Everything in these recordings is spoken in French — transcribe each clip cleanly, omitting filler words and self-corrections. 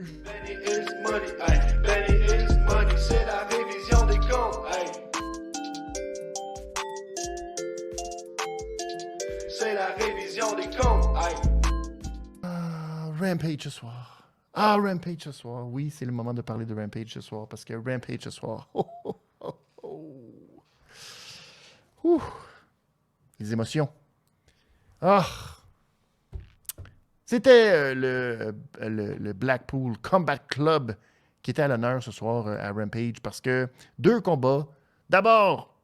Benny is money, ay. Benny is money, c'est la révision des comptes, ay. C'est la révision des comptes, ay. Rampage ce soir. Ah, Rampage ce soir. Oui, c'est le moment de parler de Rampage ce soir, parce que Rampage ce soir. Ouh. Les émotions. Ah! C'était le Blackpool Combat Club qui était à l'honneur ce soir à Rampage parce que 2 combats. D'abord,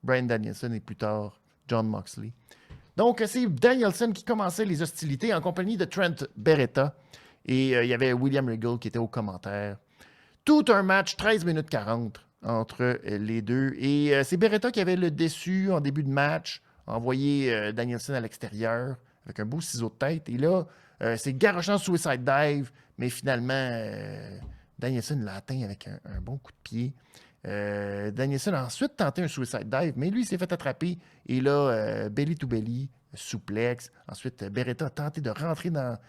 Bryan Danielson et plus tard, Jon Moxley. Donc, c'est Danielson qui commençait les hostilités en compagnie de Trent Beretta. Et il y avait William Regal qui était aux commentaires. Tout un match, 13 minutes 40 entre les deux. Et c'est Beretta qui avait le déçu en début de match, envoyé Danielson à l'extérieur avec un beau ciseau de tête. Et là, c'est garochant Suicide Dive, mais finalement, Danielson l'a atteint avec un bon coup de pied. Danielson a ensuite tenté un Suicide Dive, mais lui, il s'est fait attraper. Et là, belly to belly, souplex. Ensuite, Beretta a tenté de rentrer dans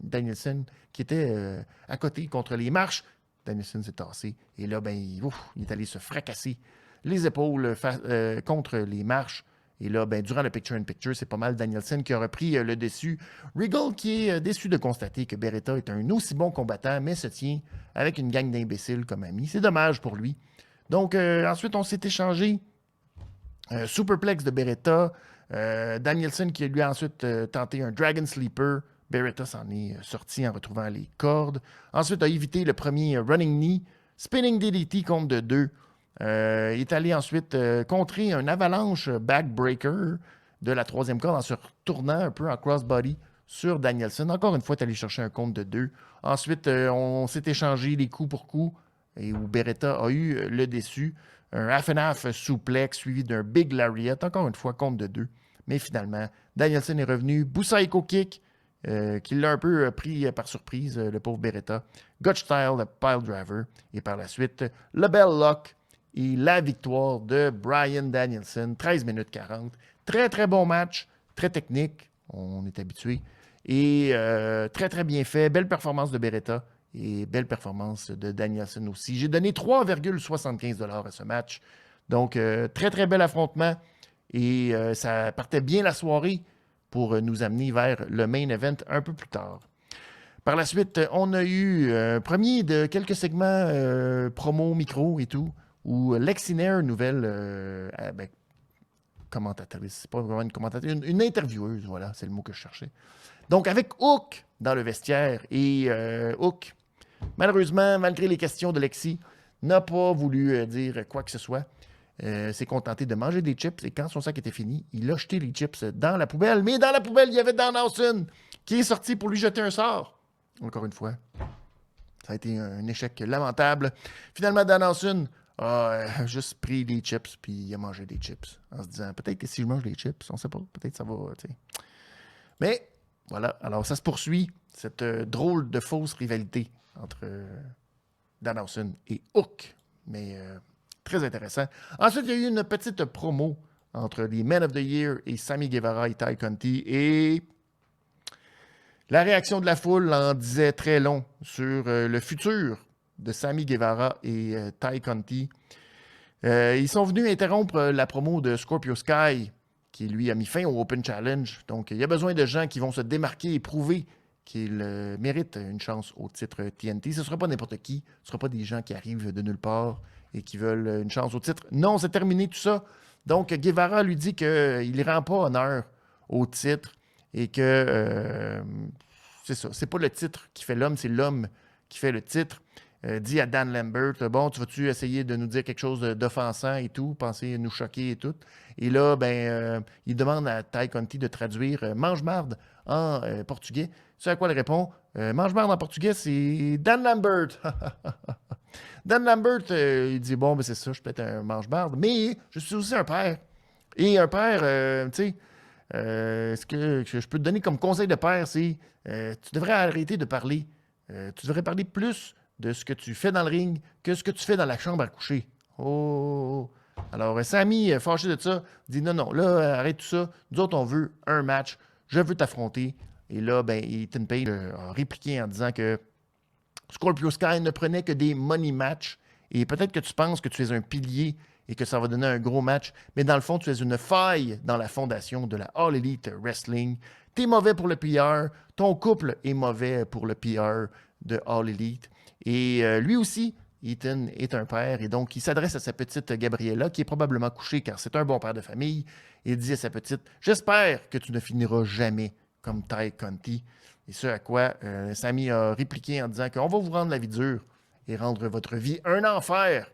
Danielson, qui était à côté contre les marches. Danielson s'est tassé. Et là, il est allé se fracasser les épaules contre les marches. Et là, durant le picture-in-picture, c'est pas mal Danielson qui a repris le dessus. Regal qui est déçu de constater que Beretta est un aussi bon combattant, mais se tient avec une gang d'imbéciles comme amis. C'est dommage pour lui. Donc, ensuite, on s'est échangé Superplex de Beretta. Danielson qui lui a ensuite tenté un Dragon Sleeper. Beretta s'en est sorti en retrouvant les cordes. Ensuite, a évité le premier Running Knee. Spinning DDT contre de 2. Il est allé ensuite contrer un avalanche backbreaker de la 3e corde en se retournant un peu en crossbody sur Danielson. Encore une fois, il est allé chercher un compte de 2. Ensuite, on s'est échangé les coups pour coups et où Beretta a eu le déçu. Un half-and-half suplex suivi d'un big lariat, encore une fois, compte de 2. Mais finalement, Danielson est revenu. Busaiko kick, qui l'a un peu pris par surprise, le pauvre Beretta. Gotch style, le pile driver. Et par la suite, le bell lock. Et la victoire de Bryan Danielson, 13 minutes 40. Très, très bon match, très technique, on est habitué. Et très, très bien fait. Belle performance de Beretta et belle performance de Danielson aussi. J'ai donné 3,75 $ à ce match. Donc, très, très bel affrontement. Et ça partait bien la soirée pour nous amener vers le main event un peu plus tard. Par la suite, on a eu un premier de quelques segments promo, micro et tout, où Lexi Nair, nouvelle commentatrice, c'est pas vraiment une commentatrice, une intervieweuse, voilà, c'est le mot que je cherchais. Donc, avec Hook dans le vestiaire, et Hook, malheureusement, malgré les questions de Lexi, n'a pas voulu dire quoi que ce soit. S'est contenté de manger des chips, et quand son sac était fini, il a jeté les chips dans la poubelle. Mais dans la poubelle, il y avait Danhausen qui est sorti pour lui jeter un sort. Encore une fois, ça a été un échec lamentable. Finalement, Danhausen a juste pris des chips, puis il a mangé des chips, en se disant, peut-être que si je mange des chips, on ne sait pas, peut-être ça va, tu sais. Mais, voilà, alors ça se poursuit, cette drôle de fausse rivalité entre Danhausen et Hook, mais très intéressant. Ensuite, il y a eu une petite promo entre les Men of the Year et Sammy Guevara et Ty Conti, et la réaction de la foule en disait très long sur le futur de Sammy Guevara et Ty Conti. Ils sont venus interrompre la promo de Scorpio Sky, qui lui a mis fin au Open Challenge. Donc, il y a besoin de gens qui vont se démarquer et prouver qu'ils méritent une chance au titre TNT. Ce ne sera pas n'importe qui. Ce ne sera pas des gens qui arrivent de nulle part et qui veulent une chance au titre. Non, c'est terminé tout ça. Donc, Guevara lui dit qu'il ne rend pas honneur au titre et que c'est ça. C'est pas le titre qui fait l'homme, c'est l'homme qui fait le titre. Dit à Dan Lambert, bon, tu vas-tu essayer de nous dire quelque chose d'offensant et tout, penser nous choquer et tout. Et là, il demande à Ty Conti de traduire mange-marde en portugais. C'est à quoi il répond, mange-marde en portugais, c'est Dan Lambert. Dan Lambert, il dit, bon, c'est ça, je suis peut-être un mange-marde, mais je suis aussi un père. Et un père, tu sais, ce que je peux te donner comme conseil de père, c'est tu devrais arrêter de parler. Tu devrais parler plus de ce que tu fais dans le ring que ce que tu fais dans la chambre à coucher. Oh! Alors, Sammy, fâché de ça, dit non, là, arrête tout ça. Nous autres, on veut un match. Je veux t'affronter Et là, ben, Ethan Page a répliqué en disant que Scorpio Sky ne prenait que des money matchs. Et peut-être que tu penses que tu es un pilier et que ça va donner un gros match, mais dans le fond, tu es une faille dans la fondation de la All Elite Wrestling. Tu es mauvais pour le PR, ton couple est mauvais pour le PR de All Elite. Et lui aussi, Ethan est un père, et donc il s'adresse à sa petite Gabriella, qui est probablement couchée car c'est un bon père de famille, et il dit à sa petite « J'espère que tu ne finiras jamais comme Ty Conti. » Et ce à quoi Sami a répliqué en disant qu'on va vous rendre la vie dure et rendre votre vie un enfer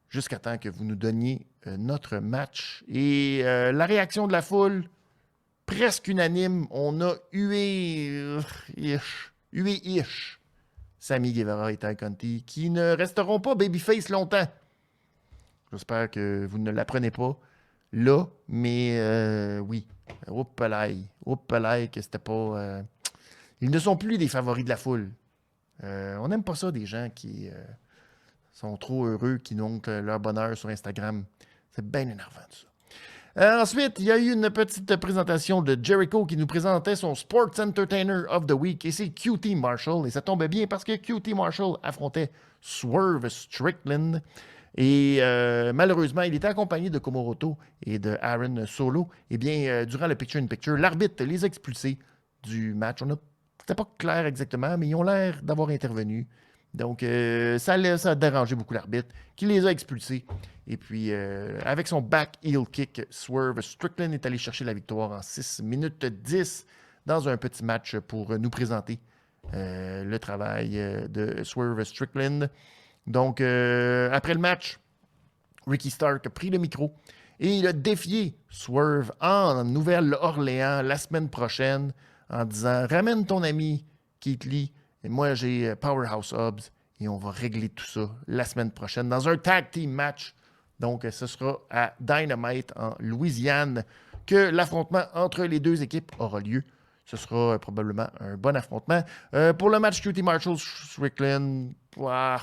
jusqu'à temps que vous nous donniez notre match. Et la réaction de la foule, presque unanime, on a hué-ish Sami Guevara et Ty Conti, qui ne resteront pas babyface longtemps. J'espère que vous ne l'apprenez pas là, mais oui. Oups-palaï, que c'était pas... Ils ne sont plus des favoris de la foule. On n'aime pas ça, des gens qui sont trop heureux, qui montrent leur bonheur sur Instagram. C'est bien énervant, ça. Ensuite, il y a eu une petite présentation de Jericho qui nous présentait son Sports Entertainer of the Week, et c'est QT Marshall. Et ça tombait bien parce que QT Marshall affrontait Swerve Strickland. Et malheureusement, il était accompagné de Komoroto et de Aaron Solo. Eh bien, durant le picture-in-picture, l'arbitre les a expulsés du match. C'était pas clair exactement, mais ils ont l'air d'avoir intervenu. Donc, ça a dérangé beaucoup l'arbitre, qui les a expulsés. Et puis, avec son back heel kick, Swerve Strickland est allé chercher la victoire en 6 minutes 10 dans un petit match pour nous présenter le travail de Swerve Strickland. Donc, après le match, Ricky Stark a pris le micro et il a défié Swerve en Nouvelle-Orléans la semaine prochaine en disant « Ramène ton ami Keith Lee et moi j'ai Powerhouse Hobbs et on va régler tout ça la semaine prochaine dans un tag team match. » Donc, ce sera à Dynamite en Louisiane que l'affrontement entre les deux équipes aura lieu. Ce sera probablement un bon affrontement. Pour le match QT Marshall-Strickland, 3$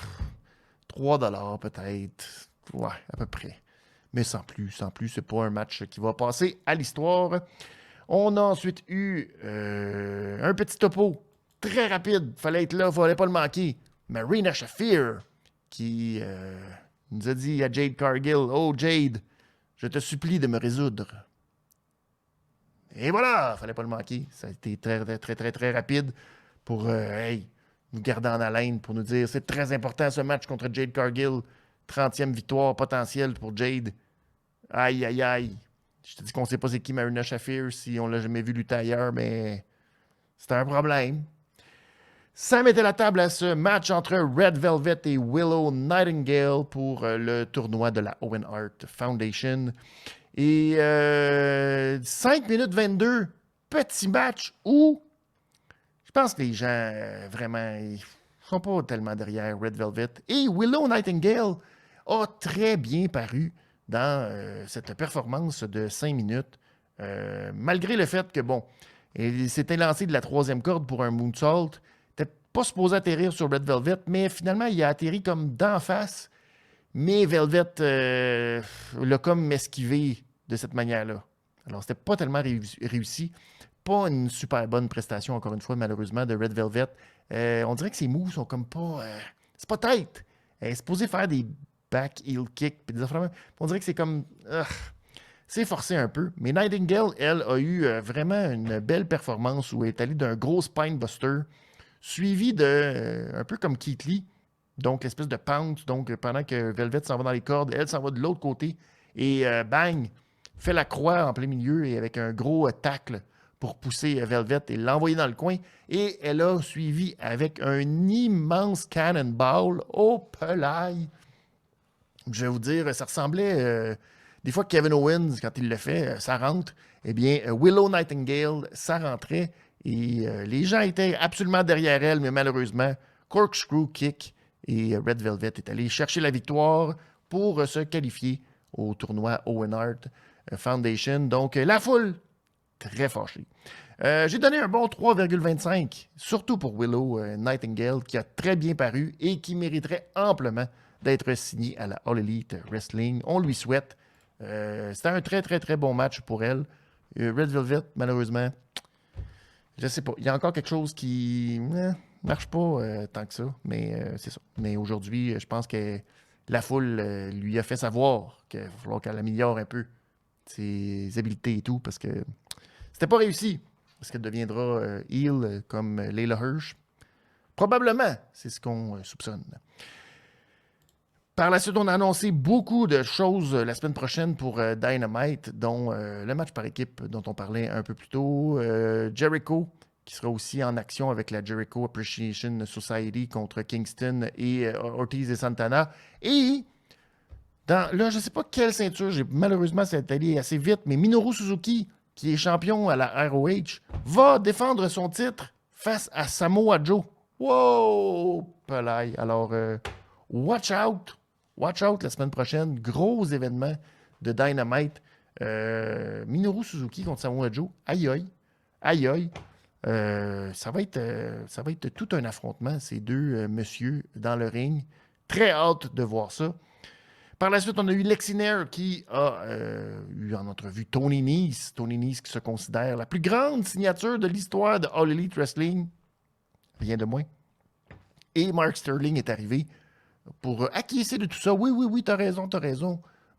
peut-être. Ouais, à peu près. Mais sans plus. C'est pas un match qui va passer à l'histoire. On a ensuite eu un petit topo très rapide. Fallait être là, fallait pas le manquer. Marina Shafir qui nous a dit à Jade Cargill, « Oh Jade, je te supplie de me résoudre. » Et voilà, fallait pas le manquer. Ça a été très rapide pour nous garder en haleine, pour nous dire c'est très important ce match contre Jade Cargill. 30e victoire potentielle pour Jade. Aïe. Je te dis qu'on ne sait pas c'est qui Marina Shafir, si on l'a jamais vu lutter ailleurs, mais c'était un problème. Ça mettait la table à ce match entre Red Velvet et Willow Nightingale pour le tournoi de la Owen Hart Foundation. Et 5 minutes 22, petit match où je pense que les gens vraiment ils sont pas tellement derrière Red Velvet. Et Willow Nightingale a très bien paru dans cette performance de 5 minutes. Malgré le fait que, bon, il s'était lancé de la 3e corde pour un moonsault. Pas supposé atterrir sur Red Velvet, mais finalement, il a atterri comme d'en face. Mais Velvet l'a comme esquivé de cette manière-là. Alors, c'était pas tellement réussi. Pas une super bonne prestation, encore une fois, malheureusement, de Red Velvet. On dirait que ses moves sont comme pas... c'est pas tête. Elle est supposée faire des back heel kicks. Puis des affaires. On dirait que c'est comme... c'est forcé un peu. Mais Nightingale, elle, a eu vraiment une belle performance où elle est allée d'un gros spinebuster suivi de, un peu comme Keith Lee, donc l'espèce de pounce, donc pendant que Velvet s'en va dans les cordes, elle s'en va de l'autre côté, et bang, fait la croix en plein milieu, et avec un gros tacle pour pousser Velvet et l'envoyer dans le coin, et elle a suivi avec un immense cannonball au pelaille. Je vais vous dire, ça ressemblait, des fois Kevin Owens, quand il le fait, ça rentre, eh bien, Willow Nightingale, ça rentrait, et les gens étaient absolument derrière elle, mais malheureusement, corkscrew kick et Red Velvet est allé chercher la victoire pour se qualifier au tournoi Owen Hart Foundation. Donc, la foule, très fâchée. J'ai donné un bon 3,25, surtout pour Willow Nightingale, qui a très bien paru et qui mériterait amplement d'être signée à la All Elite Wrestling. On lui souhaite. C'était un très bon match pour elle. Red Velvet, malheureusement, Je sais pas. Il y a encore quelque chose qui marche pas tant que ça, mais c'est ça. Mais aujourd'hui, je pense que la foule lui a fait savoir qu'il va falloir qu'elle améliore un peu ses habiletés et tout, parce que c'était pas réussi. Est-ce qu'elle deviendra heel comme Layla Hirsch? Probablement, c'est ce qu'on soupçonne. Par la suite, on a annoncé beaucoup de choses la semaine prochaine pour Dynamite, dont le match par équipe dont on parlait un peu plus tôt. Jericho, qui sera aussi en action avec la Jericho Appreciation Society contre Kingston et Ortiz et Santana. Et là, je ne sais pas quelle ceinture, malheureusement, c'est allé assez vite, mais Minoru Suzuki, qui est champion à la ROH, va défendre son titre face à Samoa Joe. Wow! Pelay. Alors, watch out! Watch out la semaine prochaine. Gros événement de Dynamite. Minoru Suzuki contre Samoa Joe. Aïe aïe. Aïe aïe. Ça va être tout un affrontement, ces deux messieurs dans le ring. Très hâte de voir ça. Par la suite, on a eu Lexi Nair qui a eu en entrevue Tony Nese. Tony Nese qui se considère la plus grande signature de l'histoire de All Elite Wrestling. Rien de moins. Et Mark Sterling est arrivé pour acquiescer de tout ça. Oui, t'as raison,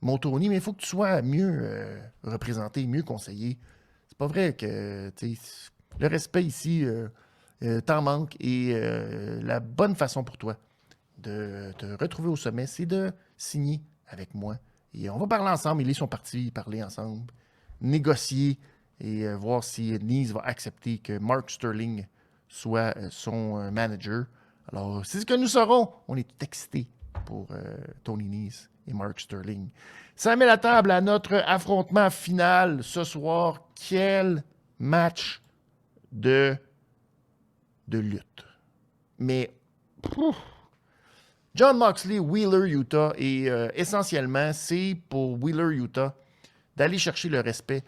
mon Tony, mais il faut que tu sois mieux représenté, mieux conseillé. C'est pas vrai que le respect ici t'en manque et la bonne façon pour toi de te retrouver au sommet, c'est de signer avec moi. Et on va parler ensemble. Ils sont partis parler ensemble, négocier et voir si Nese va accepter que Mark Sterling soit son manager. Alors, c'est ce que nous saurons. On est tout excités pour Tony Nese et Mark Sterling. Ça met la table à notre affrontement final ce soir. Quel match de lutte. Mais, Jon Moxley, Wheeler Yuta, et essentiellement, c'est pour Wheeler Yuta d'aller chercher le respect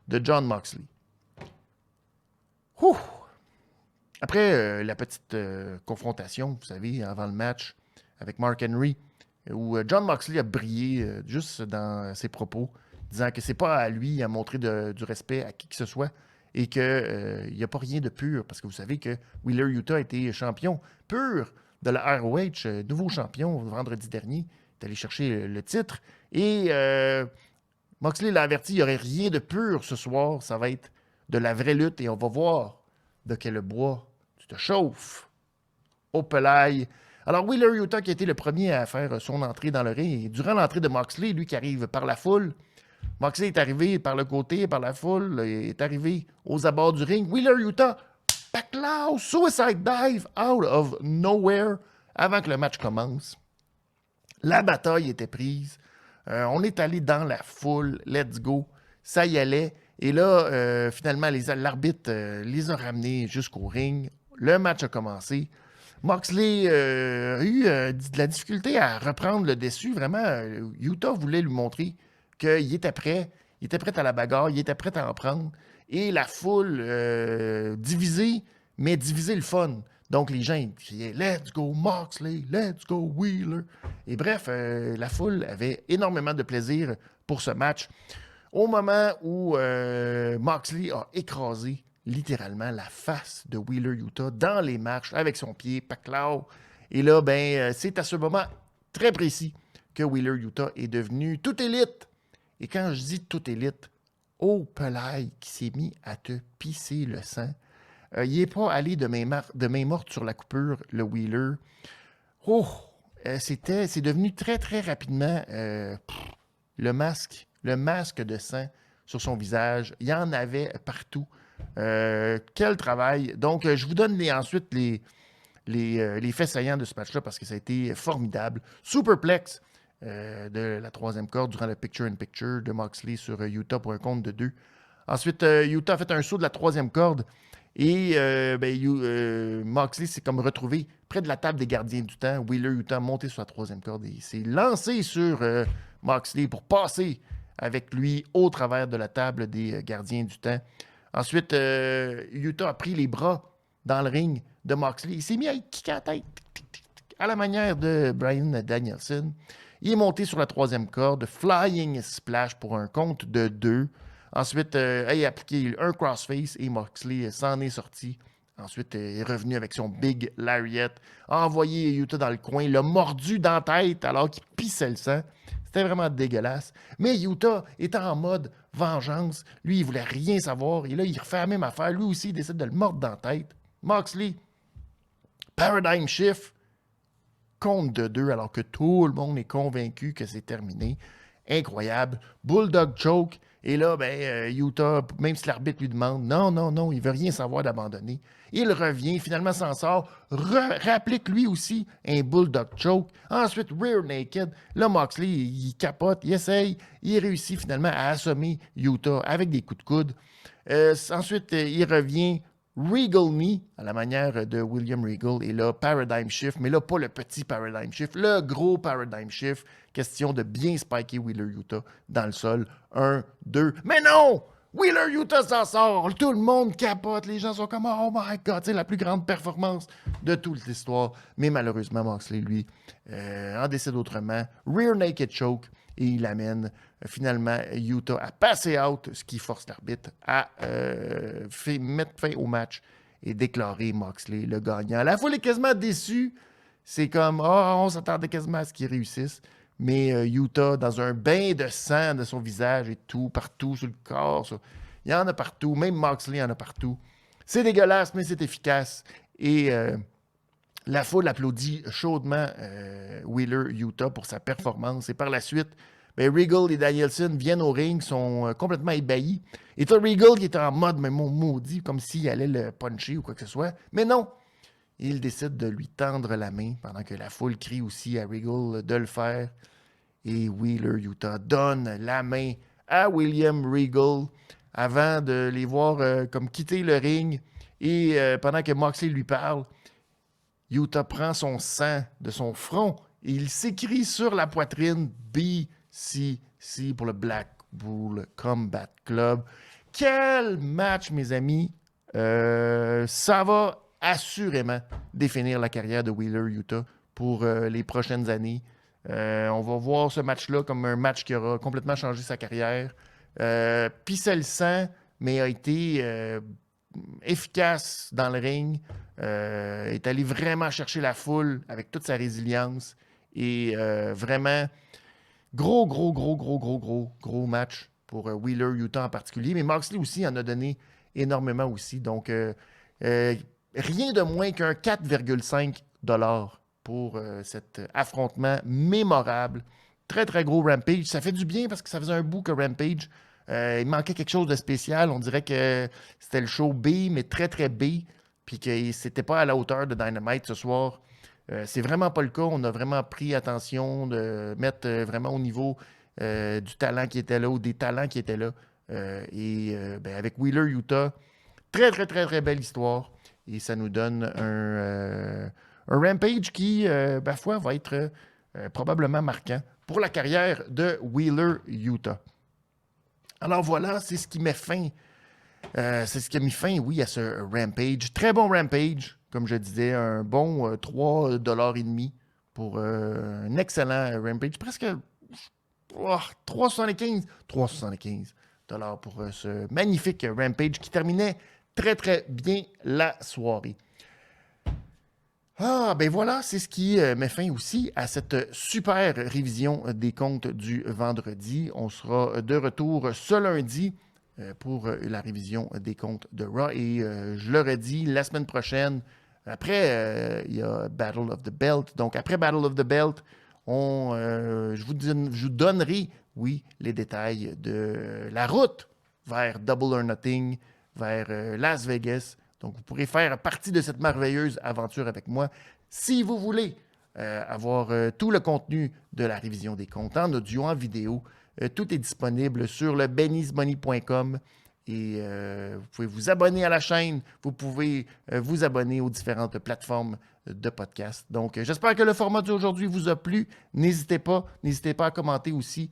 de Jon Moxley. Ouh! Après la petite confrontation, vous savez, avant le match avec Mark Henry, où Jon Moxley a brillé juste dans ses propos, disant que c'est pas à lui à montrer du respect à qui que ce soit et qu'il n'y a pas rien de pur, parce que vous savez que Wheeler Yuta a été champion pur de la ROH, nouveau champion vendredi dernier, il est allé chercher le titre, et Moxley l'a averti, il n'y aurait rien de pur ce soir, ça va être de la vraie lutte, et on va voir de quel bois tu te chauffes. Au pelaille. Alors, Wheeler Yuta qui a été le premier à faire son entrée dans le ring. Et durant l'entrée de Moxley, lui qui arrive par la foule, Moxley est arrivé par le côté, par la foule, est arrivé aux abords du ring. Wheeler Yuta, backlash, suicide dive, out of nowhere, avant que le match commence. La bataille était prise. On est allé dans la foule, let's go. Ça y allait. Et là, finalement, l'arbitre les a ramenés jusqu'au ring. Le match a commencé. Moxley a eu de la difficulté à reprendre le dessus. Vraiment, Yuta voulait lui montrer qu'il était prêt. Il était prêt à la bagarre. Il était prêt à en prendre. Et la foule divisée, mais divisée le fun. Donc, les gens criaient « Let's go Moxley! Let's go Wheeler! » Et bref, la foule avait énormément de plaisir pour ce match. Au moment où Moxley a écrasé littéralement la face de Wheeler Yuta dans les marches avec son pied, paclao. Et là, c'est à ce moment très précis que Wheeler Yuta est devenu tout élite. Et quand je dis tout élite, oh Pelay qui s'est mis à te pisser le sang. Il n'est pas allé de main morte sur la coupure, le Wheeler. Oh, c'est devenu très, très rapidement le masque de sang sur son visage. Il y en avait partout. Quel travail. Donc, je vous donne ensuite les faits saillants de ce match-là parce que ça a été formidable. Superplex de la troisième corde durant le picture-in-picture de Moxley sur Yuta pour un compte de 2. Ensuite, Yuta a fait un saut de la troisième corde et Moxley s'est comme retrouvé près de la table des gardiens du temps. Wheeler Yuta a monté sur la troisième corde et s'est lancé sur Moxley pour passer avec lui au travers de la table des gardiens du temps. Ensuite, Yuta a pris les bras dans le ring de Moxley. Il s'est mis à kicker la tête à la manière de Bryan Danielson. Il est monté sur la troisième corde, Flying Splash pour un compte de 2. Ensuite, il a appliqué un crossface et Moxley s'en est sorti. Ensuite, il est revenu avec son Big Lariat, a envoyé Yuta dans le coin, l'a mordu dans la tête alors qu'il pissait le sang. C'était vraiment dégueulasse. Mais Yuta était en mode vengeance. Lui, il voulait rien savoir. Et là, il refait la même affaire. Lui aussi, il décide de le mordre dans la tête. Moxley, Paradigm Shift, compte de 2 alors que tout le monde est convaincu que c'est terminé. Incroyable. Bulldog Choke. Et là, Yuta, même si l'arbitre lui demande, non, il veut rien savoir d'abandonner. Il revient, finalement s'en sort, réapplique lui aussi un Bulldog Choke. Ensuite, Rear Naked. Là, Moxley, il capote, il essaye. Il réussit finalement à assommer Yuta avec des coups de coude. Ensuite, il revient Regal Knee, à la manière de William Regal, et là, Paradigm Shift, mais là, pas le petit Paradigm Shift, le gros Paradigm Shift. Question de bien spiker Wheeler Yuta dans le sol. 1, 2, mais non! Wheeler Yuta s'en sort! Tout le monde capote, les gens sont comme « Oh my God! » C'est la plus grande performance de toute l'histoire. Mais malheureusement, Moxley, lui, en décide autrement. Rear Naked Choke, et il amène finalement Yuta à passer out, ce qui force l'arbitre à mettre fin au match et déclarer Moxley le gagnant. La foule est quasiment déçue. C'est comme, on s'attendait quasiment à ce qu'il réussisse. Mais Yuta, dans un bain de sang de son visage et tout, partout, sur le corps, il y en a partout. Même Moxley en a partout. C'est dégueulasse, mais c'est efficace. Et la foule applaudit chaudement Wheeler Yuta pour sa performance. Et par la suite, Regal et Danielson viennent au ring, sont complètement ébahis. Et t'as Regal qui est en mode, mais mon maudit, comme s'il allait le puncher ou quoi que ce soit. Mais non! Il décide de lui tendre la main pendant que la foule crie aussi à Regal de le faire. Et Wheeler Yuta donne la main à William Regal avant de les voir comme quitter le ring. Et pendant que Moxley lui parle, Yuta prend son sang de son front et il s'écrit sur la poitrine BCC pour le Blackpool Combat Club. Quel match, mes amis! Ça va assurément définir la carrière de Wheeler Yuta pour les prochaines années. On va voir ce match-là comme un match qui aura complètement changé sa carrière. Pissait le sang, mais a été efficace dans le ring. Est allé vraiment chercher la foule avec toute sa résilience. Et vraiment, gros match pour Wheeler Yuta en particulier. Mais Moxley aussi en a donné énormément aussi. Donc, rien de moins qu'un 4,5 $ pour cet affrontement mémorable. Très gros Rampage. Ça fait du bien parce que ça faisait un bout que Rampage, il manquait quelque chose de spécial. On dirait que c'était le show B, mais très B, puis que c'était pas à la hauteur de Dynamite ce soir. C'est vraiment pas le cas. On a vraiment pris attention de mettre vraiment au niveau du talent qui était là ou des talents qui étaient là. Avec Wheeler Yuta, très belle histoire. Et ça nous donne un Rampage qui, foi, va être probablement marquant pour la carrière de Wheeler Yuta. Alors voilà, c'est ce qui met fin. C'est ce qui a mis fin, oui, à ce Rampage. Très bon Rampage, comme je disais, un bon 3,5 $ pour un excellent Rampage. Presque 3,75 $ pour ce magnifique Rampage qui terminait très bien la soirée. Voilà, c'est ce qui met fin aussi à cette super révision des comptes du vendredi. On sera de retour ce lundi pour la révision des comptes de Raw. Et je leur ai dit, la semaine prochaine, après, il y a Battle of the Belt. Donc, après Battle of the Belt, je vous donnerai, oui, les détails de la route vers Double or Nothing, vers Las Vegas. Donc, vous pourrez faire partie de cette merveilleuse aventure avec moi. Si vous voulez avoir tout le contenu de la révision des comptes en audio, en vidéo, tout est disponible sur le benny'smoney.com et vous pouvez vous abonner à la chaîne. Vous pouvez vous abonner aux différentes plateformes de podcast. Donc, j'espère que le format d'aujourd'hui vous a plu. N'hésitez pas à commenter aussi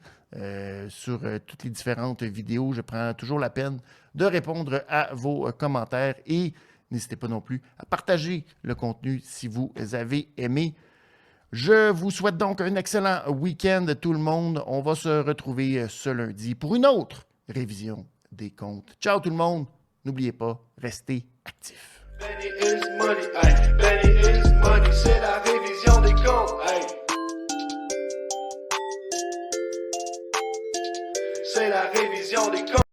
sur toutes les différentes vidéos. Je prends toujours la peine de répondre à vos commentaires et n'hésitez pas non plus à partager le contenu si vous avez aimé. Je vous souhaite donc un excellent week-end tout le monde. On va se retrouver ce lundi pour une autre révision des comptes. Ciao tout le monde. N'oubliez pas, restez actifs. Benny is money, ay. Benny is money, c'est la révision des comptes, ay. C'est la révision des comptes.